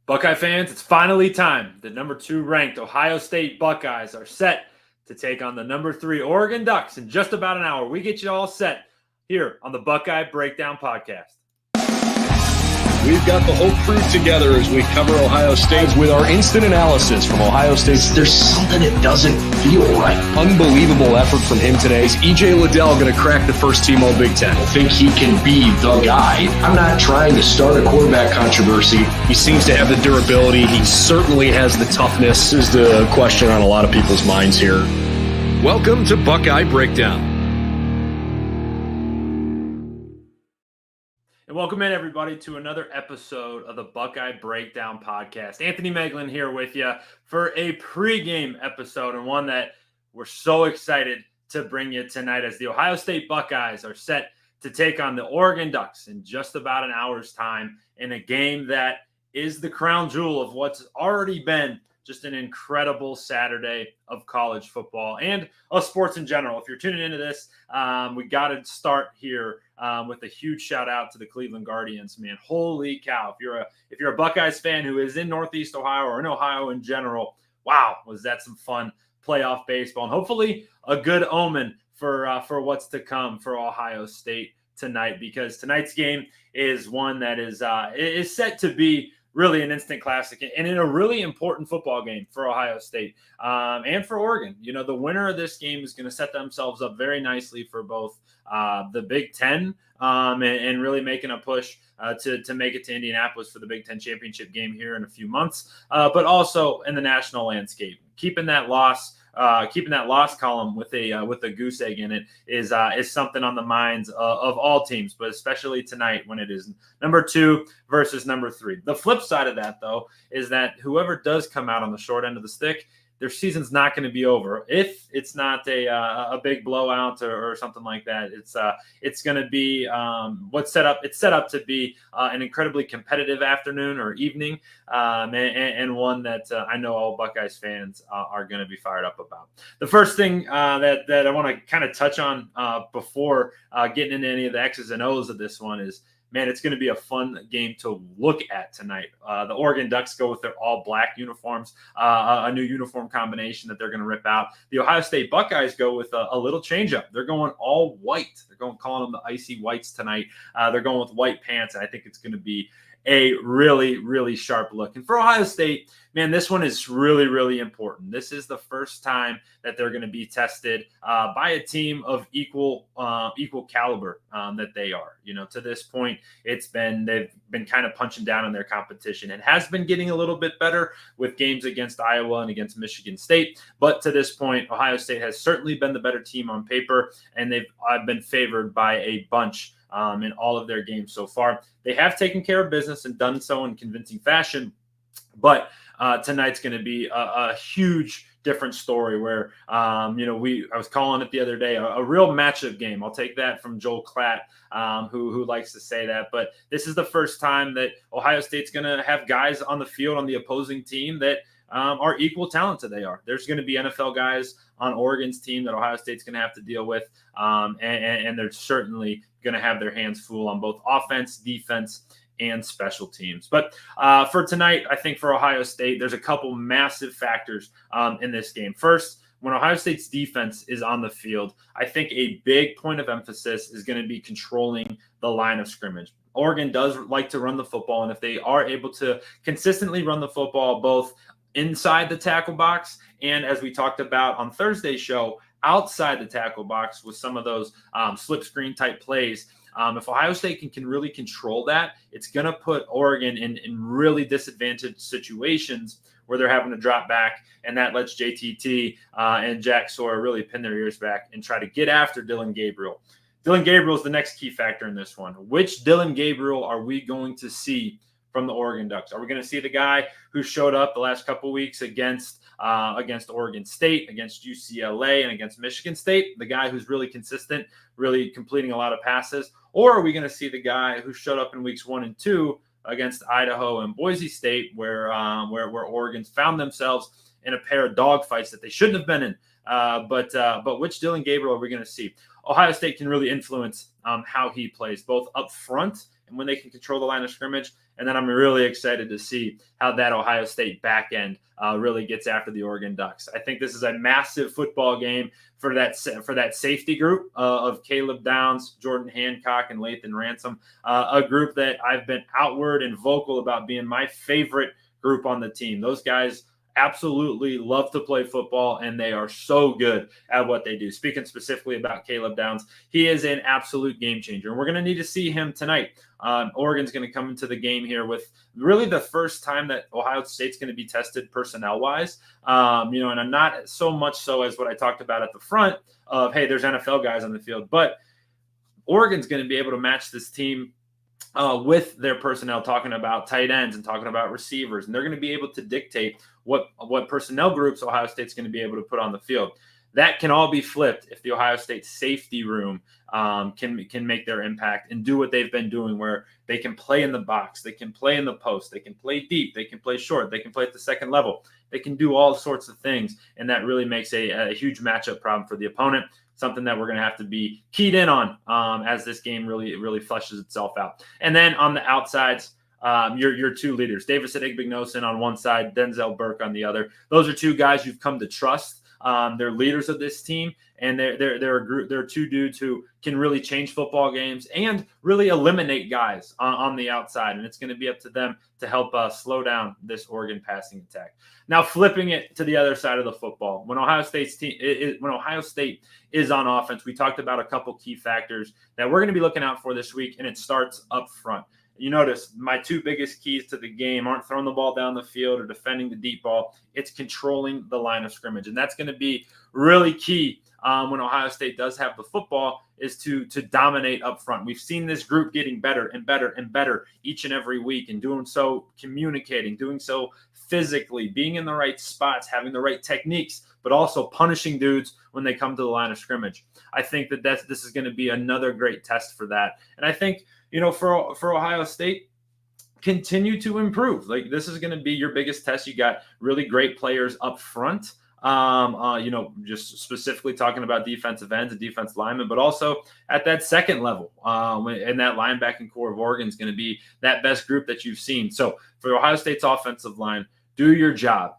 Buckeye fans, it's finally time. The number 2 ranked Ohio State Buckeyes are set to take on the number 3 Oregon Ducks in just about an hour. We get you all set here on the Buckeye Breakdown Podcast. We've got the whole crew together as we cover Ohio State with our instant analysis from Ohio State. There's something that doesn't feel right. Unbelievable effort from him today. Is E.J. Liddell going to crack the first team All Big Ten? I think he can be the guy. I'm not trying to start a quarterback controversy. He seems to have the durability. He certainly has the toughness. This is the question on a lot of people's minds here. Welcome to Buckeye Breakdown. And welcome in, everybody, to another episode of the Buckeye Breakdown Podcast. Anthony Moeglin here with you for a pregame episode, and one that we're so excited to bring you tonight as the Ohio State Buckeyes are set to take on the Oregon Ducks in just about an hour's time in a game that is the crown jewel of what's already been just an incredible Saturday of college football and of sports in general. If you're tuning into this, we got to start here with a huge shout out to the Cleveland Guardians, man. Holy cow. If you're a Buckeyes fan who is in Northeast Ohio or in Ohio in general, wow, was that some fun playoff baseball, and hopefully a good omen for what's to come for Ohio State tonight, because tonight's game is one that is set to be really an instant classic and in a really important football game for Ohio State and for Oregon. You know, the winner of this game is going to set themselves up very nicely for both the Big Ten and really making a push to make it to Indianapolis for the Big Ten championship game here in a few months, but also in the national landscape. Keeping that loss column with a goose egg in it is something on the minds of all teams, but especially tonight when it is number 2 versus number 3. The flip side of that, though, is that whoever does come out on the short end of the stick, their season's not going to be over if it's not a big blowout or something like that. It's going to be it's set up to be an incredibly competitive afternoon or evening, and one that I know all Buckeyes fans are going to be fired up about. The first thing that I want to kind of touch on before getting into any of the X's and O's of this one is, man, it's going to be a fun game to look at tonight. The Oregon Ducks go with their all-black uniforms, a new uniform combination that they're going to rip out. The Ohio State Buckeyes go with a little change-up. They're going all white. They're calling them the icy whites tonight. They're going with white pants, and I think it's going to be a really, really sharp look. And for Ohio State, man, this one is really, really important. This is the first time that they're going to be tested by a team of equal caliber that they are. You know, to this point, they've been kind of punching down on their competition. It has been getting a little bit better with games against Iowa and against Michigan State. But to this point, Ohio State has certainly been the better team on paper, and they've been favored by a bunch in all of their games so far. They have taken care of business and done so in convincing fashion, but tonight's going to be a huge different story where, I was calling it the other day, a real matchup game. I'll take that from Joel Klatt, who likes to say that. But this is the first time that Ohio State's going to have guys on the field on the opposing team that are equal talented they are. There's going to be NFL guys on Oregon's team that Ohio State's going to have to deal with, and they're certainly going to have their hands full on both offense, defense, and special teams. But for tonight, I think for Ohio State, there's a couple massive factors in this game. First, when Ohio State's defense is on the field, I think a big point of emphasis is going to be controlling the line of scrimmage. Oregon does like to run the football, and if they are able to consistently run the football both inside the tackle box and, as we talked about on Thursday's show, outside the tackle box with some of those slip screen type plays, if Ohio State can really control that, it's going to put Oregon in really disadvantaged situations where they're having to drop back, and that lets JTT and Jack Sawyer really pin their ears back and try to get after Dillon Gabriel. Dillon Gabriel is the next key factor in this one. Which Dillon Gabriel are we going to see from the Oregon Ducks? Are we going to see the guy who showed up the last couple of weeks against Oregon State, against UCLA, and against Michigan State, the guy who's really consistent, really completing a lot of passes? Or are we going to see the guy who showed up in weeks 1 and 2 against Idaho and Boise State, where Oregon's found themselves in a pair of dogfights that they shouldn't have been in? But which Dillon Gabriel are we going to see? Ohio State can really influence how he plays, both up front and when they can control the line of scrimmage. And then I'm really excited to see how that Ohio State back end really gets after the Oregon Ducks. I think this is a massive football game for that safety group of Caleb Downs, Jordan Hancock, and Lathan Ransom, a group that I've been outward and vocal about being my favorite group on the team. Those guys absolutely love to play football, and they are so good at what they do. Speaking specifically about Caleb Downs, he is an absolute game changer, and we're going to need to see him tonight. Oregon's going to come into the game here with really the first time that Ohio State's going to be tested personnel-wise, and I'm not so much so as what I talked about at the front of, hey, there's NFL guys on the field, but Oregon's going to be able to match this team with their personnel, talking about tight ends and talking about receivers, and they're going to be able to dictate what personnel groups Ohio State's going to be able to put on the field. That can all be flipped if the Ohio State safety room can make their impact and do what they've been doing, where they can play in the box, they can play in the post, they can play deep, they can play short, they can play at the second level, they can do all sorts of things, and that really makes a huge matchup problem for the opponent. Something that we're going to have to be keyed in on as this game really fleshes itself out. And then on the outsides, your two leaders, Davis Igbinosun on one side, Denzel Burke on the other. Those are two guys you've come to trust. They're leaders of this team, and they're a group. They're two dudes who can really change football games and really eliminate guys on the outside. And it's going to be up to them to help slow down this Oregon passing attack. Now, flipping it to the other side of the football, when Ohio State is on offense, we talked about a couple key factors that we're going to be looking out for this week, and it starts up front. You notice my two biggest keys to the game aren't throwing the ball down the field or defending the deep ball. It's controlling the line of scrimmage. And that's going to be really key when Ohio State does have the football, is to dominate up front. We've seen this group getting better and better and better each and every week, and doing so, communicating, doing so physically, being in the right spots, having the right techniques, but also punishing dudes when they come to the line of scrimmage. I think this is going to be another great test for that. And I think, for Ohio State, continue to improve. Like, this is going to be your biggest test. You got really great players up front. Just specifically talking about defensive ends and defensive linemen, but also at that second level, and that linebacking core of Oregon is going to be that best group that you've seen. So for Ohio State's offensive line, do your job.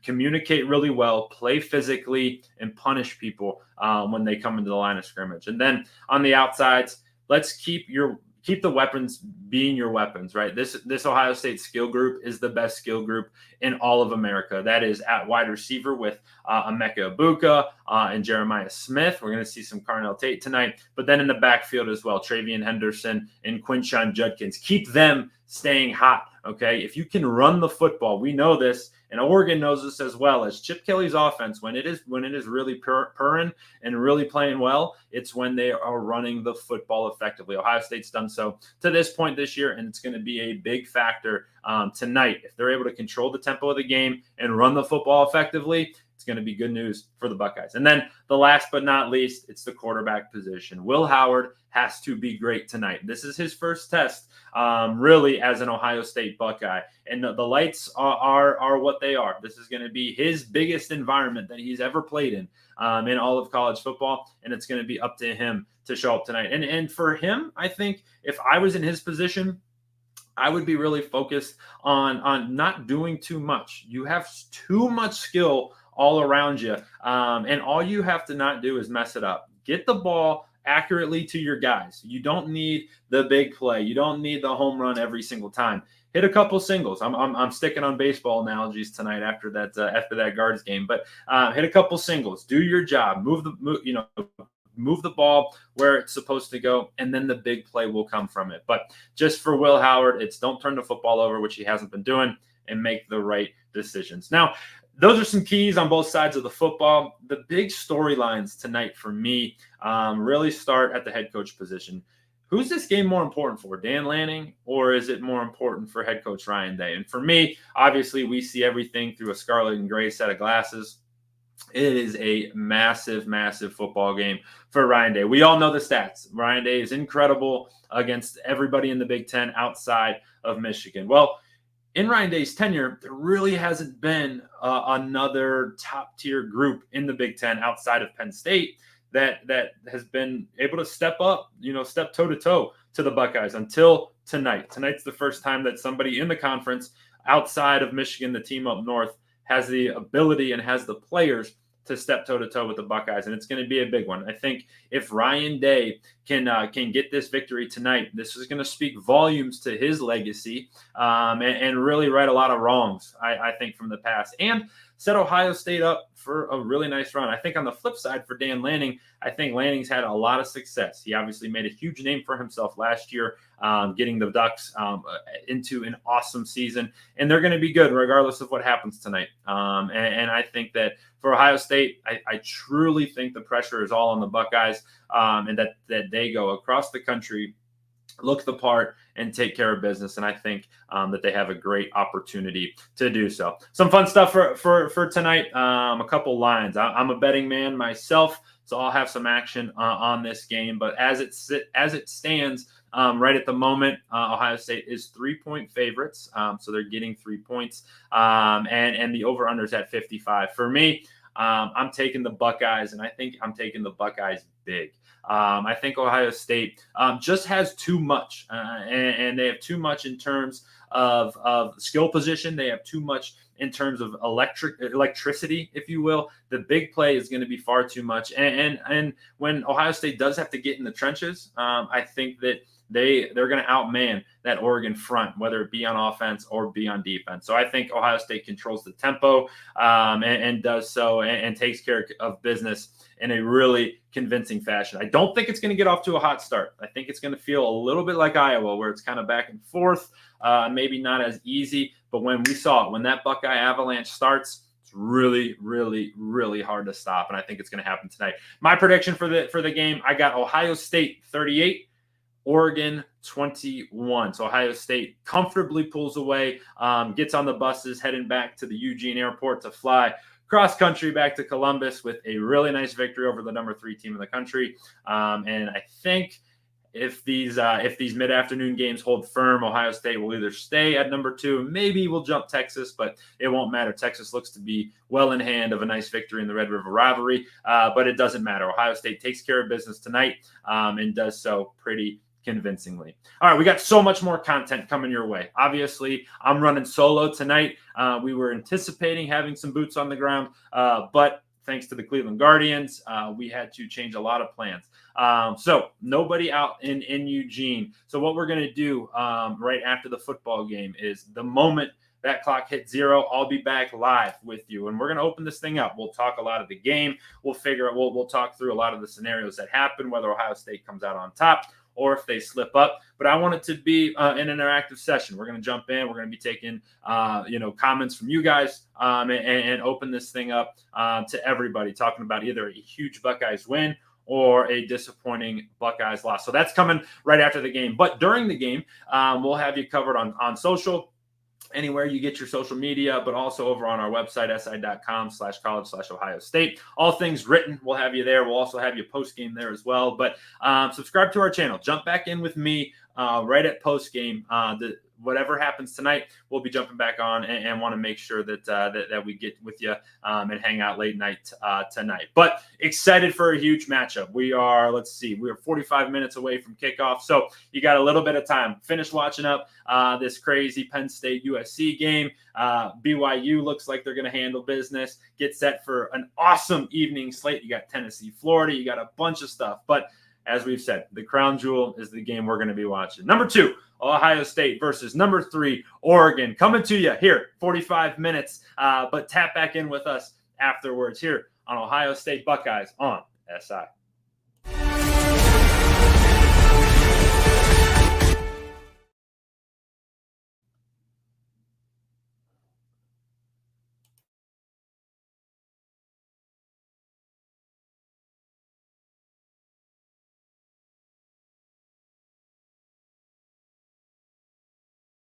Communicate really well, play physically, and punish people when they come into the line of scrimmage. And then on the outsides, let's keep the weapons being your weapons, right? This Ohio State skill group is the best skill group in all of America. That is at wide receiver with Emeka Egbuka and Jeremiah Smith. We're going to see some Carnell Tate tonight, but then in the backfield as well, Travian Henderson and Quinshon Judkins. Keep them staying hot, okay? If you can run the football, we know this, and Oregon knows this as well, as Chip Kelly's offense, when it is really purring and really playing well, it's when they are running the football effectively. Ohio State's done so to this point this year, and it's going to be a big factor tonight. If they're able to control the tempo of the game and run the football effectively, it's going to be good news for the Buckeyes. And then the last but not least, it's the quarterback position. Will Howard has to be great tonight. This is his first test, really, as an Ohio State Buckeye. And the lights are what they are. This is going to be his biggest environment that he's ever played in all of college football, and it's going to be up to him to show up tonight. And for him, I think if I was in his position, I would be really focused on not doing too much. You have too much skill all around you, and all you have to not do is mess it up. Get the ball accurately to your guys. You don't need the big play. You don't need the home run every single time. Hit a couple singles. I'm sticking on baseball analogies tonight after that Guards game, but hit a couple singles. Do your job. Move the ball where it's supposed to go, and then the big play will come from it. But just for Will Howard, it's don't turn the football over, which he hasn't been doing, and make the right decisions. Now, those are some keys on both sides of the football. The big storylines tonight for me really start at the head coach position. Who's this game more important for, Dan Lanning, or is it more important for head coach Ryan Day? And for me, obviously, we see everything through a scarlet and gray set of glasses. It is a massive, massive football game for Ryan Day. We all know the stats. Ryan Day is incredible against everybody in the Big Ten outside of Michigan. Well, in Ryan Day's tenure, there really hasn't been another top-tier group in the Big Ten outside of Penn State that has been able to step up, step toe-to-toe to the Buckeyes until tonight. Tonight's the first time that somebody in the conference outside of Michigan, the team up north, has the ability and has the players to step toe-to-toe with the Buckeyes, and it's going to be a big one. I think if Ryan Day can get this victory tonight, this is going to speak volumes to his legacy and really right a lot of wrongs, I think, from the past, and set Ohio State up for a really nice run. I think on the flip side for Dan Lanning, I think Lanning's had a lot of success. He obviously made a huge name for himself last year, getting the Ducks into an awesome season, and they're going to be good regardless of what happens tonight. And I think that for Ohio State, I truly think the pressure is all on the Buckeyes, and that they go across the country, look the part, and take care of business. And I think that they have a great opportunity to do so. Some fun stuff for tonight. A couple lines. I'm a betting man myself, so I'll have some action on this game. But as it stands right at the moment, Ohio State is 3-point favorites. So they're getting 3 points. And the over-under is at 55. For me, I'm taking the Buckeyes, and I think I'm taking the Buckeyes big. I think Ohio State just has too much, and they have too much in terms of skill position. They have too much in terms of electricity, if you will. The big play is going to be far too much. And when Ohio State does have to get in the trenches, I think that they're going to outman that Oregon front, whether it be on offense or be on defense. So I think Ohio State controls the tempo and does so and takes care of business in a really convincing fashion. I don't think it's going to get off to a hot start. I think it's going to feel a little bit like Iowa, where it's kind of back and forth, maybe not as easy. But when we saw it, when that Buckeye avalanche starts, it's really, really, really hard to stop. And I think it's going to happen tonight. My prediction for the game, I got Ohio State 38, Oregon 21. So Ohio State comfortably pulls away, gets on the buses, heading back to the Eugene Airport to fly cross country back to Columbus with a really nice victory over the number 3 team in the country. And I think if these mid-afternoon games hold firm, Ohio State will either stay at number 2, maybe we'll jump Texas, but it won't matter. Texas looks to be well in hand of a nice victory in the Red River rivalry, but it doesn't matter. Ohio State takes care of business tonight and does so pretty convincingly. All right, we got so much more content coming your way. Obviously, I'm running solo tonight. We were anticipating having some boots on the ground, but thanks to the Cleveland Guardians, we had to change a lot of plans. So nobody out in Eugene. So what we're going to do right after the football game is the moment that clock hits 0, I'll be back live with you, and we're going to open this thing up. We'll talk a lot of the game. We'll talk through a lot of the scenarios that happen, whether Ohio State comes out on top or if they slip up. But I want it to be an interactive session. We're going to jump in. We're going to be taking, comments from you guys and open this thing up to everybody, talking about either a huge Buckeyes win or a disappointing Buckeyes loss. So that's coming right after the game. But during the game, we'll have you covered on social, anywhere you get your social media, but also over on our website, si.com/college/Ohio State. All things written, we'll have you there. We'll also have you post-game there as well. But subscribe to our channel. Jump back in with me right at post-game. Whatever happens tonight, we'll be jumping back on and want to make sure that we get with you and hang out late night tonight. But excited for a huge matchup. We are 45 minutes away from kickoff, so you got a little bit of time. Finish watching up this crazy Penn State USC game. BYU looks like they're going to handle business. Get set for an awesome evening slate. You got Tennessee, Florida. You got a bunch of stuff, but as we've said, the crown jewel is the game we're going to be watching. Number 2, Ohio State versus number 3, Oregon. Coming to you here, 45 minutes, but tap back in with us afterwards here on Ohio State Buckeyes on SI.